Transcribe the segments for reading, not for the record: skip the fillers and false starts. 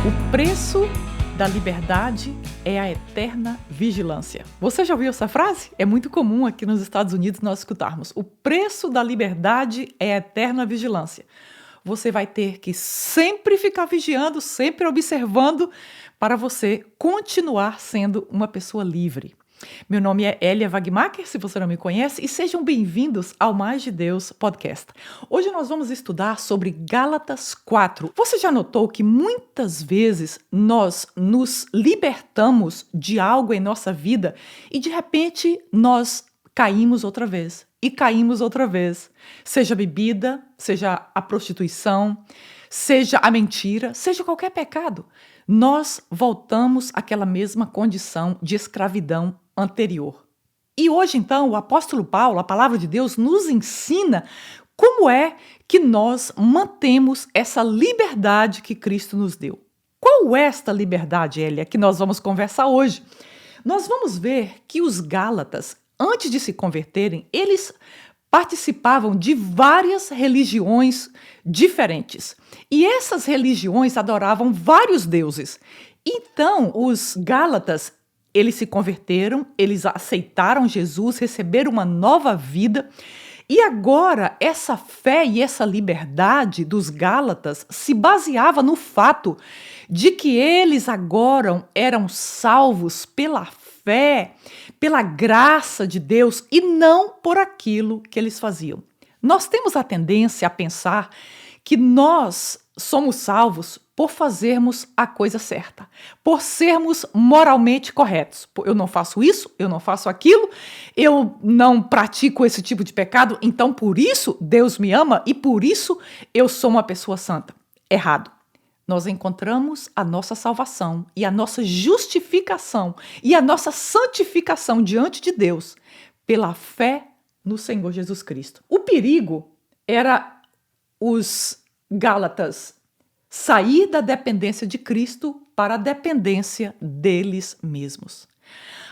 O preço da liberdade é a eterna vigilância. Você já ouviu essa frase? É muito comum aqui nos Estados Unidos nós escutarmos. O preço da liberdade é a eterna vigilância. Você vai ter que sempre ficar vigiando, sempre observando, para você continuar sendo uma pessoa livre. Meu nome é Elia Wagmacher, se você não me conhece, e sejam bem-vindos ao Mais de Deus podcast. Hoje nós vamos estudar sobre Gálatas 4. Você já notou que muitas vezes nós nos libertamos de algo em nossa vida e de repente nós caímos outra vez e caímos outra vez. Seja a bebida, seja a prostituição, seja a mentira, seja qualquer pecado. Nós voltamos àquela mesma condição de escravidão anterior. E hoje, então, o apóstolo Paulo, a palavra de Deus, nos ensina como é que nós mantemos essa liberdade que Cristo nos deu. Qual é esta liberdade, Elia, que nós vamos conversar hoje? Nós vamos ver que os Gálatas, antes de se converterem, eles participavam de várias religiões diferentes. E essas religiões adoravam vários deuses. Então, os Gálatas, eles se converteram, eles aceitaram Jesus, receberam uma nova vida. E agora, essa fé e essa liberdade dos Gálatas se baseava no fato de que eles agora eram salvos pela fé, pela graça de Deus e não por aquilo que eles faziam. Nós temos a tendência a pensar que nós somos salvos por fazermos a coisa certa, por sermos moralmente corretos. Eu não faço isso, eu não faço aquilo, eu não pratico esse tipo de pecado, então por isso Deus me ama e por isso eu sou uma pessoa santa. Errado. Nós encontramos a nossa salvação e a nossa justificação e a nossa santificação diante de Deus pela fé no Senhor Jesus Cristo. O perigo era os Gálatas sair da dependência de Cristo para a dependência deles mesmos.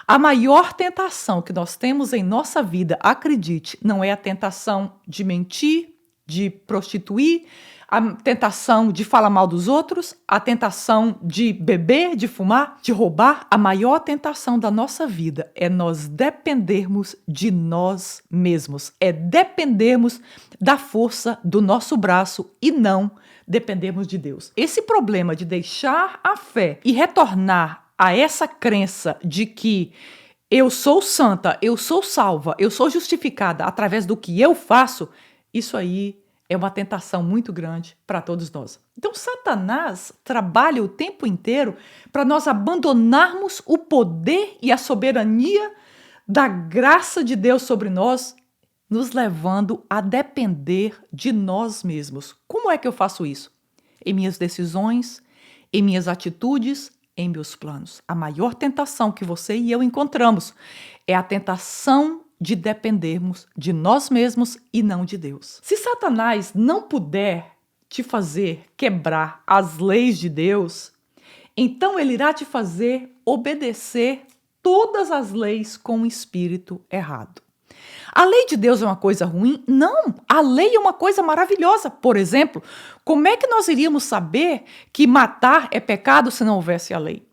A maior tentação que nós temos em nossa vida, acredite, não é a tentação de mentir, de prostituir, a tentação de falar mal dos outros, a tentação de beber, de fumar, de roubar. A maior tentação da nossa vida é nós dependermos de nós mesmos, é dependermos da força do nosso braço e não dependermos de Deus. Esse problema de deixar a fé e retornar a essa crença de que eu sou santa, eu sou salva, eu sou justificada através do que eu faço, isso aí é uma tentação muito grande para todos nós. Então, Satanás trabalha o tempo inteiro para nós abandonarmos o poder e a soberania da graça de Deus sobre nós, nos levando a depender de nós mesmos. Como é que eu faço isso? Em minhas decisões, em minhas atitudes, em meus planos. A maior tentação que você e eu encontramos é a tentação de dependermos de nós mesmos e não de Deus. Se Satanás não puder te fazer quebrar as leis de Deus, então ele irá te fazer obedecer todas as leis com o espírito errado. A lei de Deus é uma coisa ruim? Não, a lei é uma coisa maravilhosa. Por exemplo, como é que nós iríamos saber que matar é pecado se não houvesse a lei?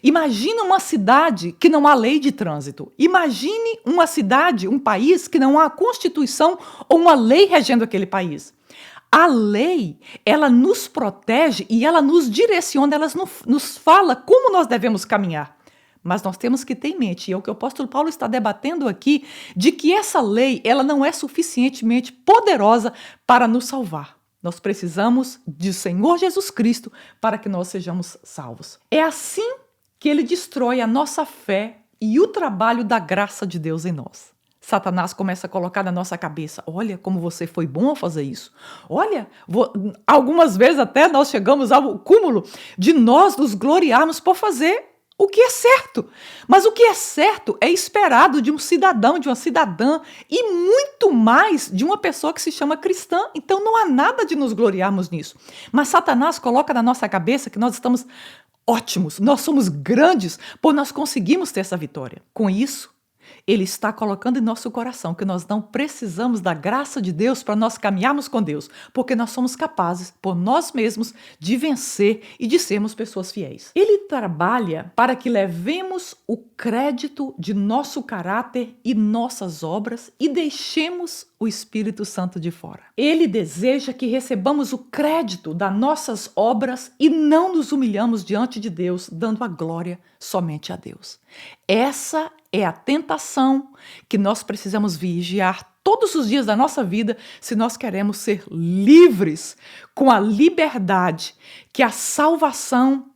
Imagine uma cidade que não há lei de trânsito. Imagine uma cidade, um país que não há constituição ou uma lei regendo aquele país. A lei, ela nos protege e ela nos direciona, ela nos fala como nós devemos caminhar. Mas nós temos que ter em mente, e é o que o apóstolo Paulo está debatendo aqui, de que essa lei ela não é suficientemente poderosa para nos salvar. Nós precisamos de Senhor Jesus Cristo para que nós sejamos salvos. É assim que ele destrói a nossa fé e o trabalho da graça de Deus em nós. Satanás começa a colocar na nossa cabeça, olha como você foi bom ao fazer isso. Olha, algumas vezes até nós chegamos ao cúmulo de nós nos gloriarmos por fazer o que é certo. Mas o que é certo é esperado de um cidadão, de uma cidadã e muito mais de uma pessoa que se chama cristã. Então não há nada de nos gloriarmos nisso. Mas Satanás coloca na nossa cabeça que nós estamos ótimos, nós somos grandes por nós conseguimos ter essa vitória. Com isso, Ele está colocando em nosso coração que nós não precisamos da graça de Deus para nós caminharmos com Deus, porque nós somos capazes, por nós mesmos, de vencer e de sermos pessoas fiéis. Ele trabalha para que levemos o crédito de nosso caráter e nossas obras e deixemos o Espírito Santo de fora. Ele deseja que recebamos o crédito das nossas obras e não nos humilhamos diante de Deus, dando a glória somente a Deus. Essa é a tentação que nós precisamos vigiar todos os dias da nossa vida se nós queremos ser livres com a liberdade que a salvação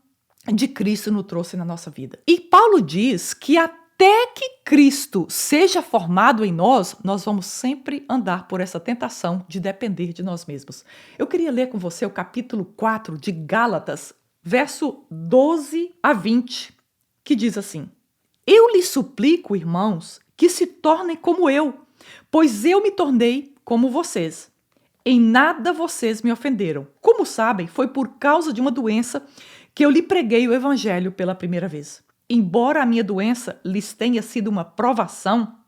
de Cristo nos trouxe na nossa vida. E Paulo diz que até que Cristo seja formado em nós, nós vamos sempre andar por essa tentação de depender de nós mesmos. Eu queria ler com você o capítulo 4 de Gálatas, verso 12 a 20, que diz assim: Eu lhes suplico, irmãos, que se tornem como eu, pois eu me tornei como vocês. Em nada vocês me ofenderam. Como sabem, foi por causa de uma doença que eu lhe preguei o evangelho pela primeira vez. Embora a minha doença lhes tenha sido uma provação,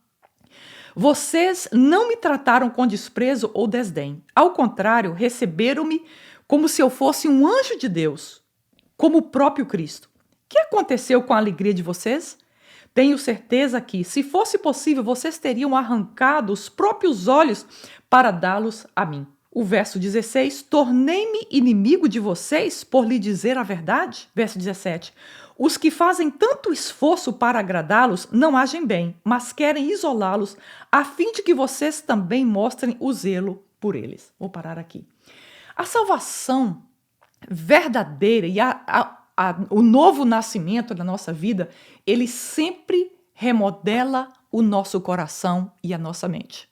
vocês não me trataram com desprezo ou desdém. Ao contrário, receberam-me como se eu fosse um anjo de Deus, como o próprio Cristo. O que aconteceu com a alegria de vocês? Tenho certeza que, se fosse possível, vocês teriam arrancado os próprios olhos para dá-los a mim. O verso 16, tornei-me inimigo de vocês por lhe dizer a verdade? Verso 17, os que fazem tanto esforço para agradá-los não agem bem, mas querem isolá-los, a fim de que vocês também mostrem o zelo por eles. Vou parar aqui. A salvação verdadeira e o novo nascimento da nossa vida, ele sempre remodela o nosso coração e a nossa mente.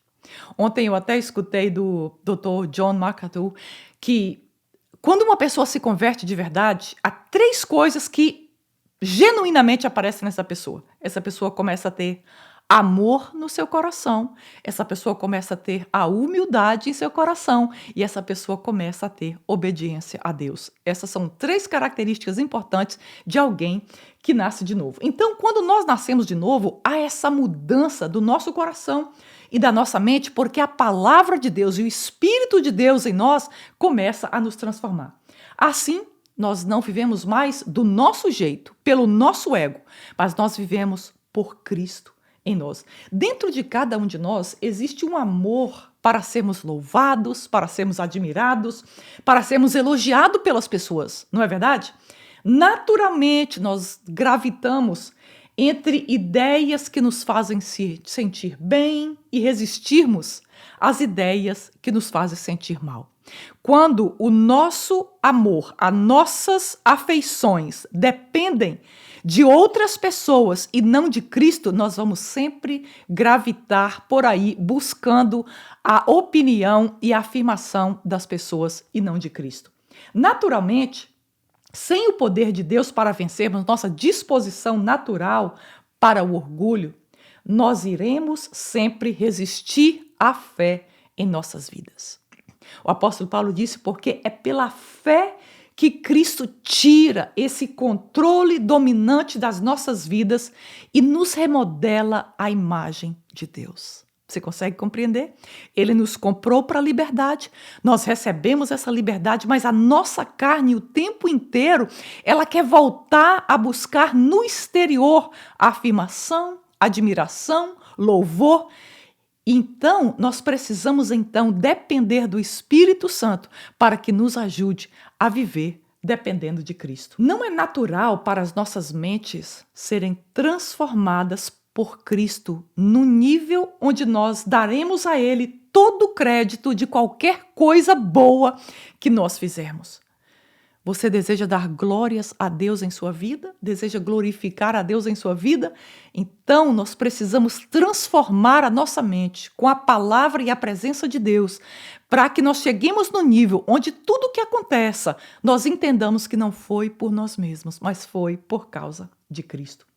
Ontem eu até escutei do Dr. John MacArthur que quando uma pessoa se converte de verdade, há 3 coisas que genuinamente aparecem nessa pessoa. Essa pessoa começa a ter amor no seu coração, essa pessoa começa a ter a humildade em seu coração e essa pessoa começa a ter obediência a Deus. Essas são 3 características importantes de alguém que nasce de novo. Então, quando nós nascemos de novo, há essa mudança do nosso coração e da nossa mente, porque a palavra de Deus e o Espírito de Deus em nós começa a nos transformar. Assim, nós não vivemos mais do nosso jeito, pelo nosso ego, mas nós vivemos por Cristo em nós. Dentro de cada um de nós existe um amor para sermos louvados, para sermos admirados, para sermos elogiados pelas pessoas, não é verdade? Naturalmente, nós gravitamos entre ideias que nos fazem se sentir bem e resistirmos às ideias que nos fazem sentir mal. Quando o nosso amor, as nossas afeições dependem de outras pessoas e não de Cristo, nós vamos sempre gravitar por aí buscando a opinião e a afirmação das pessoas e não de Cristo. Naturalmente, sem o poder de Deus para vencermos nossa disposição natural para o orgulho, nós iremos sempre resistir à fé em nossas vidas. O apóstolo Paulo disse, porque é pela fé que Cristo tira esse controle dominante das nossas vidas e nos remodela à imagem de Deus. Você consegue compreender? Ele nos comprou para a liberdade, nós recebemos essa liberdade, mas a nossa carne o tempo inteiro, ela quer voltar a buscar no exterior afirmação, admiração, louvor. Então, nós precisamos depender do Espírito Santo para que nos ajude a viver dependendo de Cristo. Não é natural para as nossas mentes serem transformadas por Cristo no nível onde nós daremos a Ele todo o crédito de qualquer coisa boa que nós fizermos. Você deseja dar glórias a Deus em sua vida? Deseja glorificar a Deus em sua vida? Então, nós precisamos transformar a nossa mente com a palavra e a presença de Deus, para que nós cheguemos no nível onde tudo o que aconteça, nós entendamos que não foi por nós mesmos, mas foi por causa de Cristo.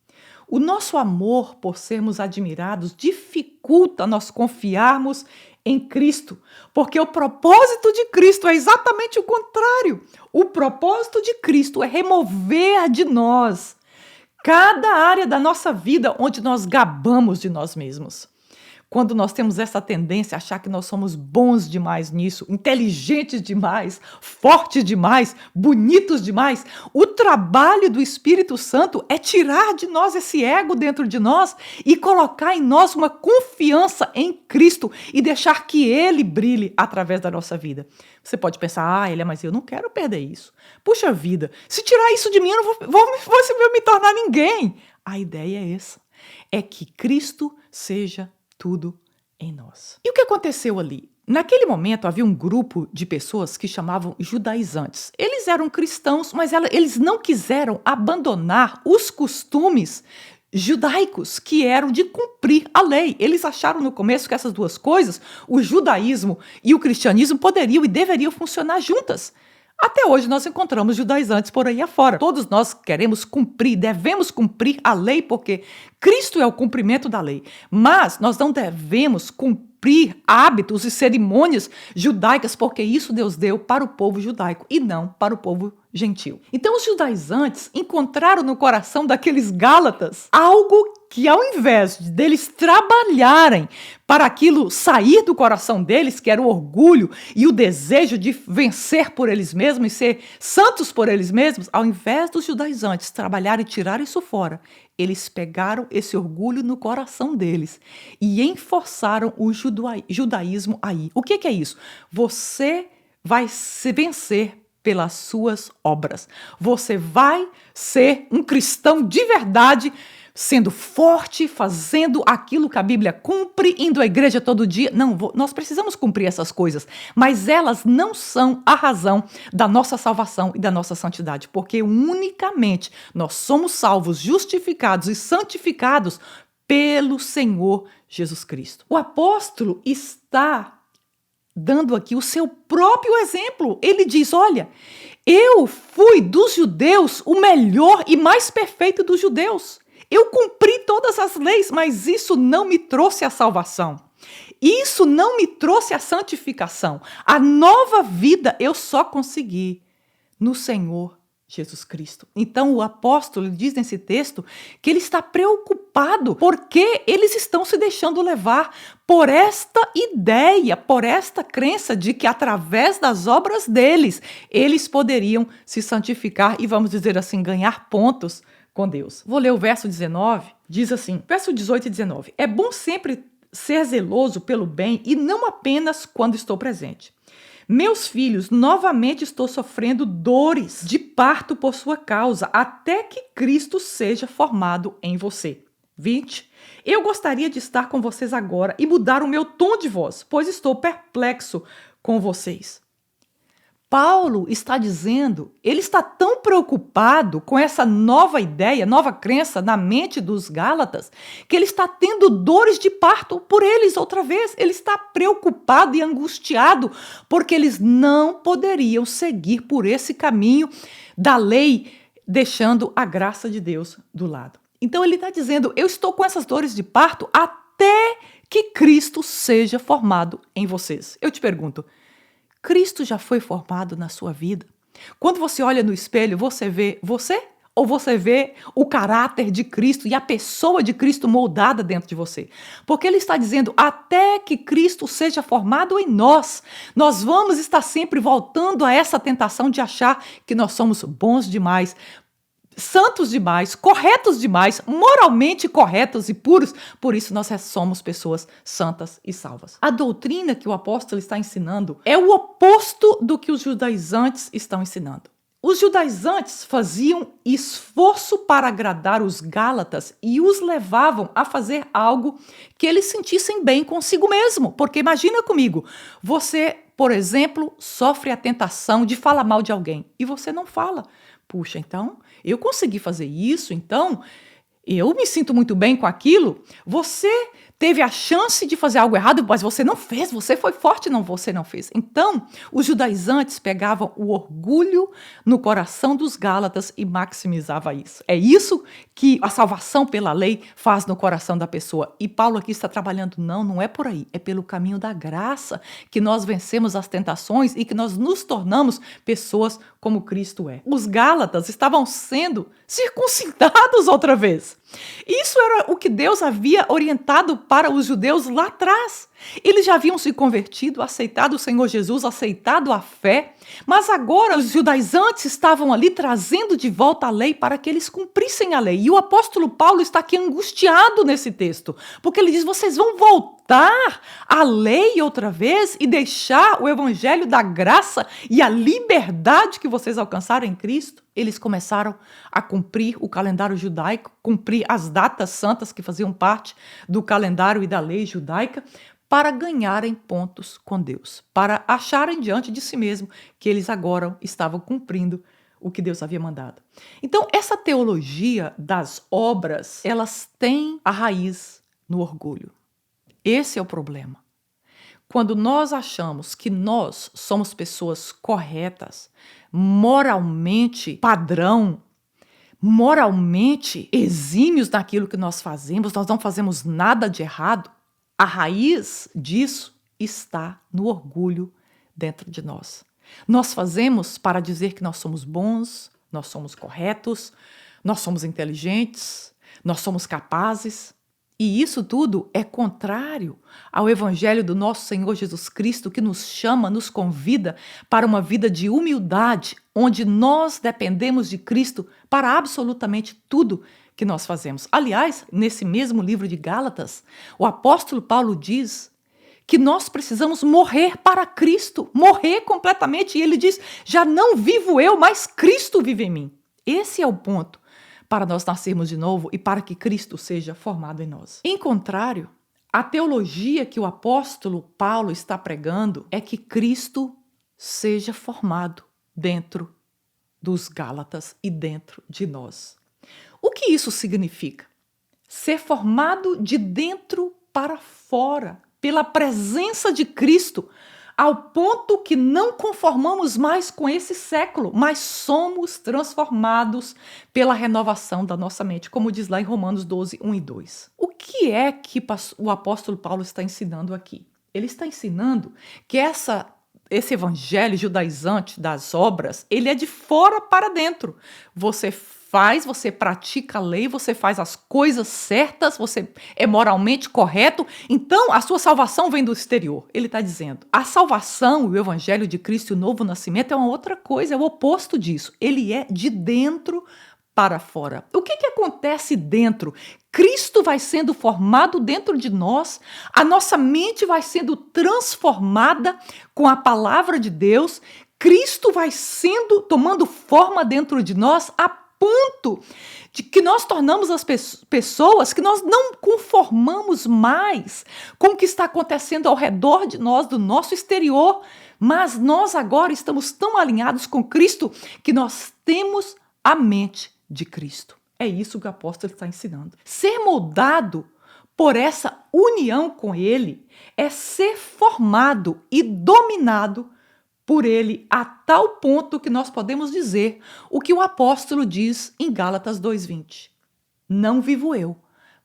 O nosso amor por sermos admirados dificulta nós confiarmos em Cristo, porque o propósito de Cristo é exatamente o contrário. O propósito de Cristo é remover de nós Cada área da nossa vida onde nós gabamos de nós mesmos. Quando nós temos essa tendência a achar que nós somos bons demais nisso, inteligentes demais, fortes demais, bonitos demais, o trabalho do Espírito Santo é tirar de nós esse ego dentro de nós e colocar em nós uma confiança em Cristo e deixar que Ele brilhe através da nossa vida. Você pode pensar, Elia, mas eu não quero perder isso. Puxa vida, se tirar isso de mim, eu não vou me tornar ninguém. A ideia é essa, é que Cristo seja tudo em nós. E o que aconteceu ali? Naquele momento havia um grupo de pessoas que chamavam judaizantes. Eles eram cristãos, mas eles não quiseram abandonar os costumes judaicos, que eram de cumprir a lei. Eles acharam no começo que essas duas coisas, o judaísmo e o cristianismo, poderiam e deveriam funcionar juntas. Até hoje nós encontramos judaizantes por aí afora. Todos nós queremos cumprir, devemos cumprir a lei, porque Cristo é o cumprimento da lei. Mas nós não devemos cumprir hábitos e cerimônias judaicas, porque isso Deus deu para o povo judaico e não para o povo gentil. Então os judaizantes encontraram no coração daqueles gálatas algo que, ao invés deles trabalharem para aquilo sair do coração deles, que era o orgulho e o desejo de vencer por eles mesmos e ser santos por eles mesmos, ao invés dos judaizantes trabalharem e tirar isso fora, eles pegaram esse orgulho no coração deles e enforçaram o judaísmo aí. O que é isso? Você vai se vencer pelas suas obras. Você vai ser um cristão de verdade, sendo forte, fazendo aquilo que a Bíblia cumpre, indo à igreja todo dia. Não, nós precisamos cumprir essas coisas, mas elas não são a razão da nossa salvação e da nossa santidade, porque unicamente nós somos salvos, justificados e santificados pelo Senhor Jesus Cristo. O apóstolo está dando aqui o seu próprio exemplo. Ele diz, olha, eu fui dos judeus o melhor e mais perfeito dos judeus. Eu cumpri todas as leis, mas isso não me trouxe a salvação. Isso não me trouxe a santificação. A nova vida eu só consegui no Senhor Jesus Cristo. Então o apóstolo diz nesse texto que ele está preocupado porque eles estão se deixando levar por esta ideia, por esta crença de que através das obras deles, eles poderiam se santificar e, vamos dizer assim, ganhar pontos com Deus. Vou ler o verso 19, diz assim, verso 18 e 19. É bom sempre ser zeloso pelo bem e não apenas quando estou presente. Meus filhos, novamente estou sofrendo dores de parto por sua causa, até que Cristo seja formado em você. 20. Eu gostaria de estar com vocês agora e mudar o meu tom de voz, pois estou perplexo com vocês. Paulo está dizendo, ele está tão preocupado com essa nova ideia, nova crença na mente dos Gálatas, que ele está tendo dores de parto por eles outra vez. Ele está preocupado e angustiado porque eles não poderiam seguir por esse caminho da lei, deixando a graça de Deus do lado. Então ele está dizendo, eu estou com essas dores de parto até que Cristo seja formado em vocês. Eu te pergunto, Cristo já foi formado na sua vida? Quando você olha no espelho, você vê você? Ou você vê o caráter de Cristo e a pessoa de Cristo moldada dentro de você? Porque ele está dizendo, até que Cristo seja formado em nós, nós vamos estar sempre voltando a essa tentação de achar que nós somos bons demais, santos demais, corretos demais, moralmente corretos e puros, por isso nós somos pessoas santas e salvas. A doutrina que o apóstolo está ensinando é o oposto do que os judaizantes estão ensinando. Os judaizantes faziam esforço para agradar os gálatas e os levavam a fazer algo que eles sentissem bem consigo mesmo, porque imagina comigo, você, por exemplo, sofre a tentação de falar mal de alguém e você não fala. Puxa, então, eu consegui fazer isso, então eu me sinto muito bem com aquilo. Você teve a chance de fazer algo errado, mas você não fez, você foi forte, não, você não fez. Então, os judaizantes pegavam o orgulho no coração dos Gálatas e maximizava isso. É isso que a salvação pela lei faz no coração da pessoa. E Paulo aqui está trabalhando, não é por aí, é pelo caminho da graça que nós vencemos as tentações e que nós nos tornamos pessoas como Cristo é. Os Gálatas estavam sendo circuncidados outra vez. Isso era o que Deus havia orientado para os judeus lá atrás. Eles já haviam se convertido, aceitado o Senhor Jesus, aceitado a fé, mas agora os judaizantes estavam ali trazendo de volta a lei para que eles cumprissem a lei. E o apóstolo Paulo está aqui angustiado nesse texto, porque ele diz, vocês vão voltar à lei outra vez e deixar o evangelho da graça e a liberdade que vocês alcançaram em Cristo? Eles começaram a cumprir o calendário judaico, cumprir as datas santas que faziam parte do calendário e da lei judaica, para ganharem pontos com Deus, para acharem diante de si mesmo que eles agora estavam cumprindo o que Deus havia mandado. Então, essa teologia das obras, elas têm a raiz no orgulho. Esse é o problema. Quando nós achamos que nós somos pessoas corretas, moralmente padrão, moralmente exímios naquilo que nós fazemos, nós não fazemos nada de errado, a raiz disso está no orgulho dentro de nós. Nós fazemos para dizer que nós somos bons, nós somos corretos, nós somos inteligentes, nós somos capazes. E isso tudo é contrário ao evangelho do nosso Senhor Jesus Cristo, que nos chama, nos convida para uma vida de humildade, onde nós dependemos de Cristo para absolutamente tudo que nós fazemos. Aliás, nesse mesmo livro de Gálatas, o apóstolo Paulo diz que nós precisamos morrer para Cristo, morrer completamente. E ele diz, já não vivo eu, mas Cristo vive em mim. Esse é o ponto para nós nascermos de novo e para que Cristo seja formado em nós. Em contrário, a teologia que o apóstolo Paulo está pregando é que Cristo seja formado dentro dos Gálatas e dentro de nós. O que isso significa? Ser formado de dentro para fora, pela presença de Cristo, ao ponto que não conformamos mais com esse século, mas somos transformados pela renovação da nossa mente, como diz lá em Romanos 12, 1 e 2. O que é que o apóstolo Paulo está ensinando aqui? Ele está ensinando que esse evangelho judaizante das obras, ele é de fora para dentro. Você pratica a lei, você faz as coisas certas, você é moralmente correto, então a sua salvação vem do exterior. Ele está dizendo, a salvação, o evangelho de Cristo e o novo nascimento é uma outra coisa, é o oposto disso. Ele é de dentro para fora. O que acontece dentro? Cristo vai sendo formado dentro de nós, a nossa mente vai sendo transformada com a palavra de Deus, Cristo vai tomando forma dentro de nós a ponto de que nós tornamos as pessoas que nós não conformamos mais com o que está acontecendo ao redor de nós, do nosso exterior, mas nós agora estamos tão alinhados com Cristo que nós temos a mente de Cristo. É isso que o apóstolo está ensinando. Ser moldado por essa união com Ele é ser formado e dominado por Ele a tal ponto que nós podemos dizer o que o apóstolo diz em Gálatas 2:20. Não vivo eu,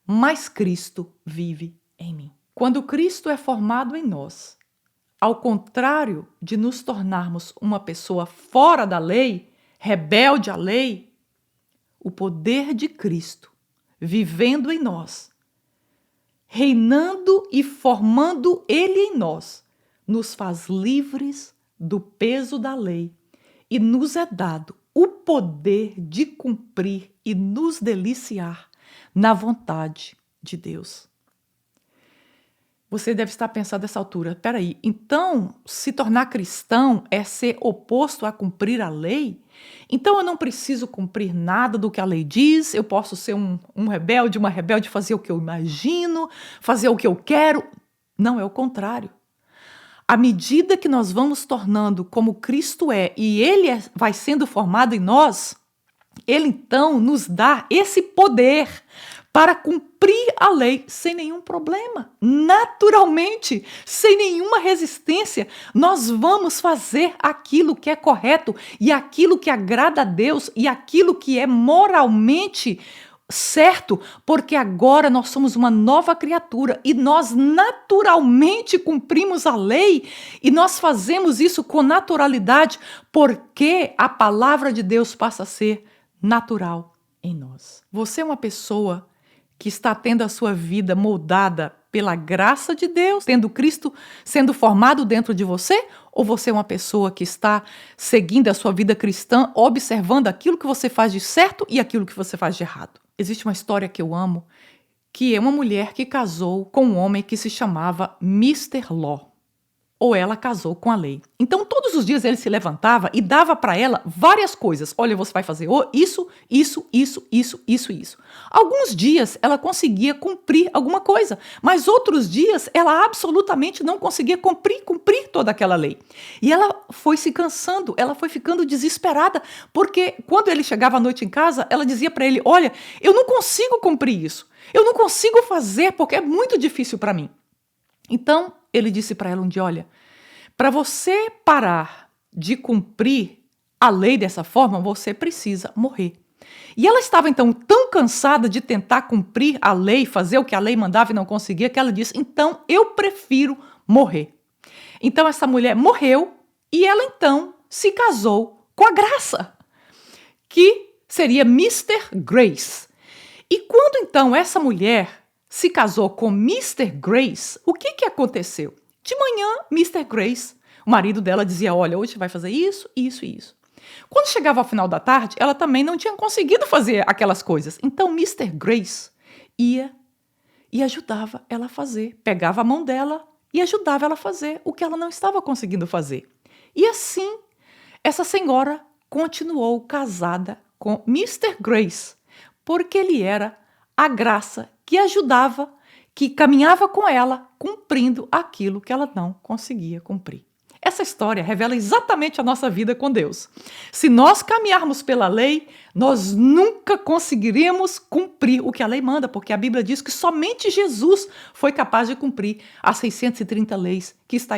mas Cristo vive em mim. Quando Cristo é formado em nós, ao contrário de nos tornarmos uma pessoa fora da lei, rebelde à lei, o poder de Cristo vivendo em nós, reinando e formando Ele em nós, nos faz livres do peso da lei e nos é dado o poder de cumprir e nos deliciar na vontade de Deus. Você deve estar pensando nessa altura, peraí, então se tornar cristão é ser oposto a cumprir a lei? Então eu não preciso cumprir nada do que a lei diz, eu posso ser um rebelde, uma rebelde, fazer o que eu imagino, fazer o que eu quero? Não, é o contrário. À medida que nós vamos tornando como Cristo é e Ele vai sendo formado em nós, Ele então nos dá esse poder para cumprir a lei sem nenhum problema. Naturalmente, sem nenhuma resistência, nós vamos fazer aquilo que é correto e aquilo que agrada a Deus e aquilo que é moralmente certo, porque agora nós somos uma nova criatura e nós naturalmente cumprimos a lei e nós fazemos isso com naturalidade, porque a palavra de Deus passa a ser natural em nós. Você é uma pessoa que está tendo a sua vida moldada pela graça de Deus, tendo Cristo sendo formado dentro de você? Ou você é uma pessoa que está seguindo a sua vida cristã, observando aquilo que você faz de certo e aquilo que você faz de errado? Existe uma história que eu amo, que é uma mulher que casou com um homem que se chamava Mr. Law. Ou ela casou com a lei. Então, todos os dias ele se levantava e dava para ela várias coisas. Olha, você vai fazer isso, isso, isso, isso, isso, isso. Alguns dias ela conseguia cumprir alguma coisa, mas outros dias ela absolutamente não conseguia cumprir toda aquela lei. E ela foi se cansando, ela foi ficando desesperada, porque quando ele chegava à noite em casa, ela dizia para ele, olha, eu não consigo cumprir isso. Eu não consigo fazer porque é muito difícil para mim. Então, ele disse para ela um dia, olha, para você parar de cumprir a lei dessa forma, você precisa morrer. E ela estava então tão cansada de tentar cumprir a lei, fazer o que a lei mandava e não conseguia, que ela disse, então eu prefiro morrer. Então essa mulher morreu e ela então se casou com a Graça, que seria Mr. Grace. E quando então essa mulher se casou com Mr. Grace, o que aconteceu? De manhã, Mr. Grace, o marido dela, dizia, olha, hoje vai fazer isso, isso e isso. Quando chegava ao final da tarde, ela também não tinha conseguido fazer aquelas coisas. Então, Mr. Grace ia e ajudava ela a fazer. Pegava a mão dela e ajudava ela a fazer o que ela não estava conseguindo fazer. E assim, essa senhora continuou casada com Mr. Grace, porque ele era a Graça que ajudava, que caminhava com ela, cumprindo aquilo que ela não conseguia cumprir. Essa história revela exatamente a nossa vida com Deus. Se nós caminharmos pela lei, nós nunca conseguiremos cumprir o que a lei manda, porque a Bíblia diz que somente Jesus foi capaz de cumprir as 630 leis que está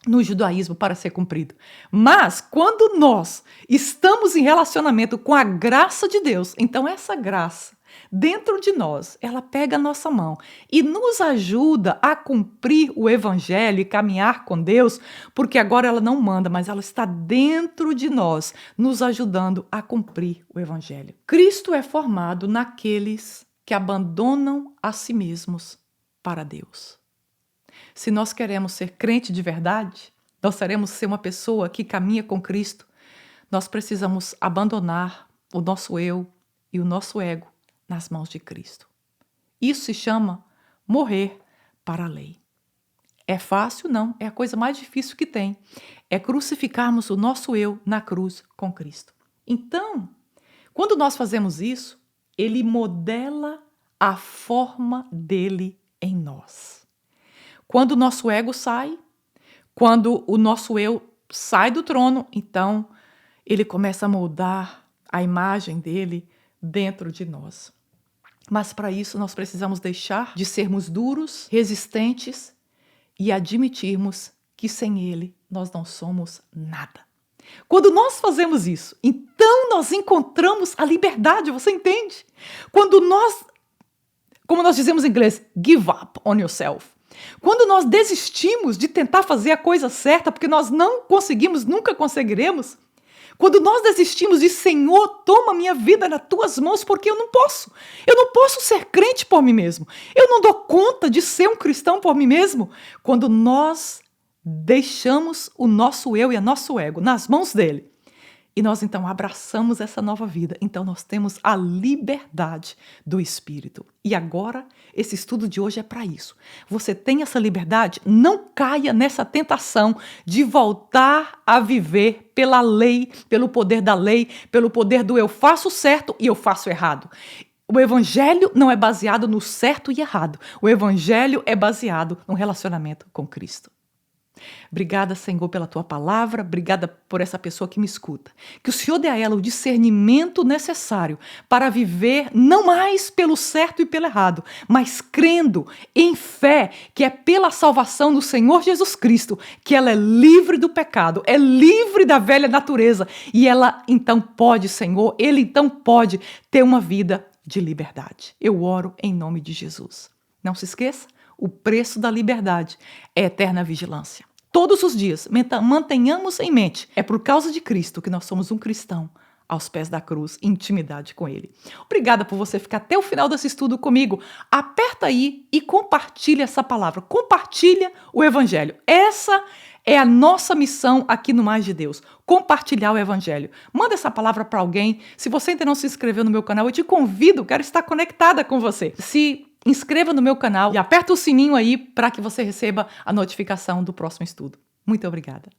no judaísmo para ser cumprido. Mas quando nós estamos em relacionamento com a graça de Deus, então essa graça dentro de nós, ela pega a nossa mão e nos ajuda a cumprir o evangelho e caminhar com Deus, porque agora ela não manda, mas ela está dentro de nós, nos ajudando a cumprir o evangelho. Cristo é formado naqueles que abandonam a si mesmos para Deus. Se nós queremos ser crente de verdade, nós queremos ser uma pessoa que caminha com Cristo, nós precisamos abandonar o nosso eu e o nosso ego nas mãos de Cristo. Isso se chama morrer para a lei. É fácil? Não. É a coisa mais difícil que tem. É crucificarmos o nosso eu na cruz com Cristo. Então, quando nós fazemos isso, ele modela a forma dele em nós. Quando o nosso ego sai, quando o nosso eu sai do trono, então ele começa a moldar a imagem dele dentro de nós. Mas para isso nós precisamos deixar de sermos duros, resistentes e admitirmos que sem ele nós não somos nada. Quando nós fazemos isso, então nós encontramos a liberdade, você entende? Quando nós, como nós dizemos em inglês, give up on yourself. Quando nós desistimos de tentar fazer a coisa certa, porque nós não conseguimos, nunca conseguiremos. Quando nós desistimos de Senhor, toma minha vida nas tuas mãos, porque eu não posso. Eu não posso ser crente por mim mesmo. Eu não dou conta de ser um cristão por mim mesmo. Quando nós deixamos o nosso eu e o nosso ego nas mãos dele, e nós então abraçamos essa nova vida, então nós temos a liberdade do Espírito. E agora, esse estudo de hoje é para isso. Você tem essa liberdade? Não caia nessa tentação de voltar a viver pela lei, pelo poder da lei, pelo poder do eu faço certo e eu faço errado. O evangelho não é baseado no certo e errado. O evangelho é baseado no relacionamento com Cristo. Obrigada, Senhor, pela tua palavra, obrigada por essa pessoa que me escuta. Que o Senhor dê a ela o discernimento necessário para viver não mais pelo certo e pelo errado, mas crendo em fé que é pela salvação do Senhor Jesus Cristo que ela é livre do pecado, é livre da velha natureza e ela então pode, Senhor, ele então pode ter uma vida de liberdade. Eu oro em nome de Jesus. Não se esqueça, o preço da liberdade é eterna vigilância. Todos os dias, mantenhamos em mente, é por causa de Cristo que nós somos um cristão aos pés da cruz, intimidade com Ele. Obrigada por você ficar até o final desse estudo comigo. Aperta aí e compartilha essa palavra. Compartilha o Evangelho. Essa é a nossa missão aqui no Mais de Deus. Compartilhar o Evangelho. Manda essa palavra para alguém. Se você ainda não se inscreveu no meu canal, eu te convido, quero estar conectada com você. Se inscreva no meu canal e aperta o sininho aí para que você receba a notificação do próximo estudo. Muito obrigada.